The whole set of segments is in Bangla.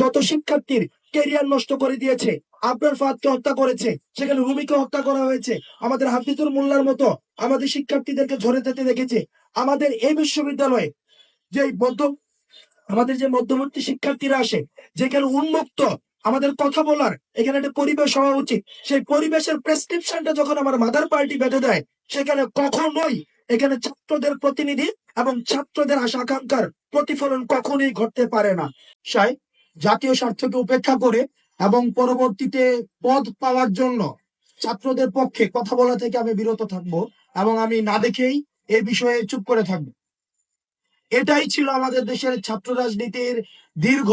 যত শিক্ষার্থীর ক্যারিয়ার নষ্ট করে দিয়েছে, আবরার ফাহাদকে হত্যা করেছে, সেখানে রুমিকে হত্যা করা হয়েছে, আমাদের হাফিজুর মোল্লার মতো আমাদের শিক্ষার্থীদেরকে ঝরে যেতে দেখেছে। আমাদের এই বিশ্ববিদ্যালয়ে যে আমাদের যে মধ্যবর্তী শিক্ষার্থীরা আসে, যেখানে উন্মুক্ত আমাদের কথা বলার এখানে একটা পরিবেশ হওয়া উচিত, সেই পরিবেশের প্রেসক্রিপশনটা যখন আমার মাদার পার্টি বেঁধে দেয়, সেখানে কখনোই এখানে ছাত্রদের প্রতিনিধি এবং ছাত্রদের আশা আকাঙ্ক্ষার প্রতিফলন কখনোই ঘটতে পারে না। জাতীয় স্বার্থকে উপেক্ষা করে এবং পরবর্তীতে পদ পাওয়ার জন্য ছাত্রদের পক্ষে কথা বলা থেকে আমি বিরত থাকবো এবং আমি না দেখেই এই বিষয়ে চুপ করে থাকবো। এটাই ছিল আমাদের দেশের ছাত্র রাজনীতির দীর্ঘ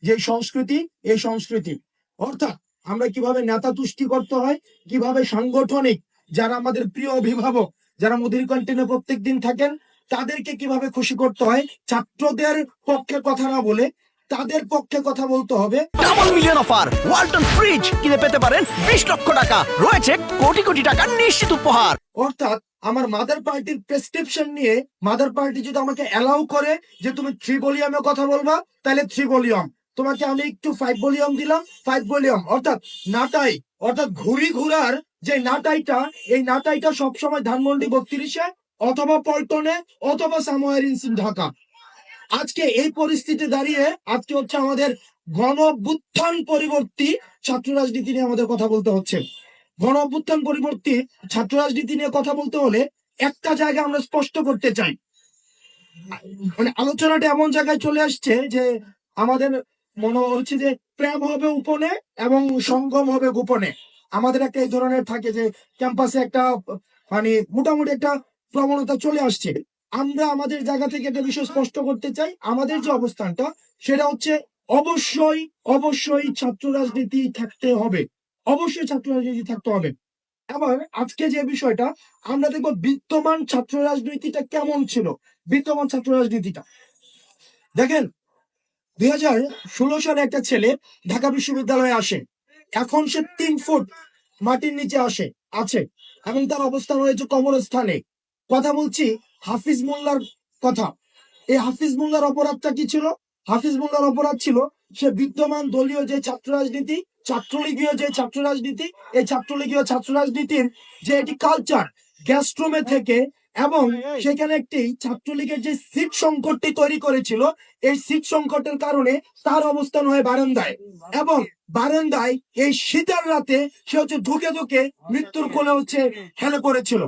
যে সংস্কৃতি, এই সংস্কৃতি অর্থাৎ আমরা কিভাবে নেতা তুষ্টি করতে হয়, কিভাবে সাংগঠনিক যারা আমাদের প্রিয় অভিভাবক, যারা মুদির ক্যান্টিনে প্রত্যেক দিন থাকেন, তাদেরকে কিভাবে খুশি করতে হয়, ছাত্রদের পক্ষে কথা না বলে তাদের পক্ষে কথা বলতে হবে। Double million offer Walton fridge কিনে পেতে পারেন 20 লক্ষ টাকা, রয়েছে কোটি কোটি টাকার নিশ্চিত উপহার। অর্থাৎ আমার মাদার পার্টির প্রেসক্রিপশন নিয়ে মাদার পার্টি যদি আমাকে অ্যালাউ করে যে তুমি 3 ভলিউমে কথা বলবা, তাহলে 3 ভলিউম, তোমাকে আমি একটু 5 ভলিউম দিলাম, 5 ভলিউম। অর্থাৎ নাটাই, অর্থাৎ ঘুরি ঘুরার যে নাটাইটা, এই নাটাইটা সবসময় ধানমন্ডি 32-এ অথবা পল্টনে অথবা সামোয়ার ইন ঢাকা। আজকে এই পরিস্থিতি দাঁড়িয়ে আজকে হচ্ছে আমাদের গণ অভ্যুত্থান পরিবর্তী ছাত্র রাজনীতি নিয়ে আমাদের কথা বলতে হচ্ছে। গণ অভ্যুত্থান পরিবর্তী ছাত্র রাজনীতি নিয়ে কথা বলতে হলে একটা জায়গা আমরা স্পষ্ট করতে চাই, মানে আলোচনাটা এমন জায়গায় চলে আসছে যে আমাদের মনে হচ্ছে যে প্রেম হবে উপনে এবং সঙ্গম হবে গোপনে। আমাদের একটা এই ধরনের থাকে যে ক্যাম্পাসে একটা মানে মোটামুটি একটা প্রবণতা চলে আসছে। আমরা আমাদের জায়গা থেকে একটা বিষয় স্পষ্ট করতে চাই, আমাদের যে অবস্থানটা সেটা হচ্ছে অবশ্যই অবশ্যই ছাত্র রাজনীতি থাকতে হবে, অবশ্যই ছাত্র রাজনীতি থাকতে হবে। আবার আজকে যে বিষয়টা আমরা দেখবো বিদ্যমান ছাত্র রাজনীতিটা কেমন ছিল। বিদ্যমান ছাত্র রাজনীতিটা দেখেন, 2016 সালে একটা ছেলে ঢাকা বিশ্ববিদ্যালয়ে আসে, এখন সে 3 ফুট মাটির নিচে আছে এবং তার অবস্থান হয়েছে কবরস্থানে। কথা বলছি হাফিজ মোল্লার কথা। এই হাফিজ মোল্লার অপরাধটা কি ছিল? হাফিজ মোল্লার অপরাধ ছিল সে বিদ্যমান দলীয় যে ছাত্র রাজনীতি, ছাত্রলীগীয় যে ছাত্র রাজনীতি, এই ছাত্রলীগীয় ছাত্র রাজনীতির যে এটি কালচার গ্যাস্ট্রোমে থেকে, এবং সেখানে একটি ছাত্রলীগের যে সিট সংকটটি তৈরি করেছিল, এই সিট সংকটের কারণে তার অবস্থান হয় বারান্দায়, এবং বারান্দায় এই শীতের রাতে সে হচ্ছে ধুকে ধুকে মৃত্যুর কোলে হচ্ছে হেলে পড়েছিল।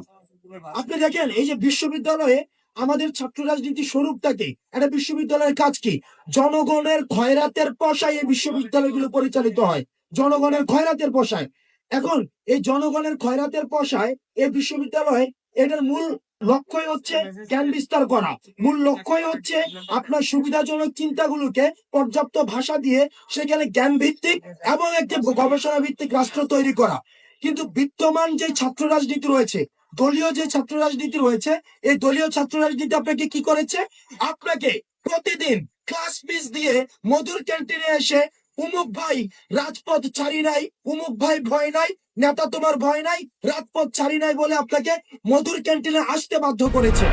আপনি দেখেন এই যে বিশ্ববিদ্যালয়ে আমাদের ছাত্র রাজনীতি স্বরূপটা কি, একটা বিশ্ববিদ্যালয়ের কাজ কি? জনগণের খয়রাতের পয়সায় এই বিশ্ববিদ্যালয়গুলো পরিচালিত হয়, জনগণের খয়রাতের পয়সায়। এখন এই জনগণের খয়রাতের পয়সায় এই বিশ্ববিদ্যালয়, এটার মূল লক্ষ্যই হচ্ছে জ্ঞান বিস্তার করা, মূল লক্ষ্যই হচ্ছে আপনার সুবিধাজনক চিন্তাগুলোকে পর্যাপ্ত ভাষা দিয়ে সেখানে জ্ঞান ভিত্তিক এবং একটি গবেষণা ভিত্তিক রাষ্ট্র তৈরি করা। কিন্তু বিদ্যমান যে ছাত্র রাজনীতি রয়েছে, দলীয় যে ছাত্র রাজনীতি রয়েছে, এই দলীয় ছাত্র রাজনীতি আপনাকে কি করেছে? আপনাকে প্রতিদিন ক্লাস ফিস দিয়ে মধুর ক্যান্টিনে এসে উমুক ভাই রাজপথ ছাড়ি নাই, উমুক ভাই ভয় নাই, নেতা তোমার ভয় নাই, রাজপথ ছাড়ি নাই বলে আপনাকে মধুর ক্যান্টিনে আসতে বাধ্য করেছে।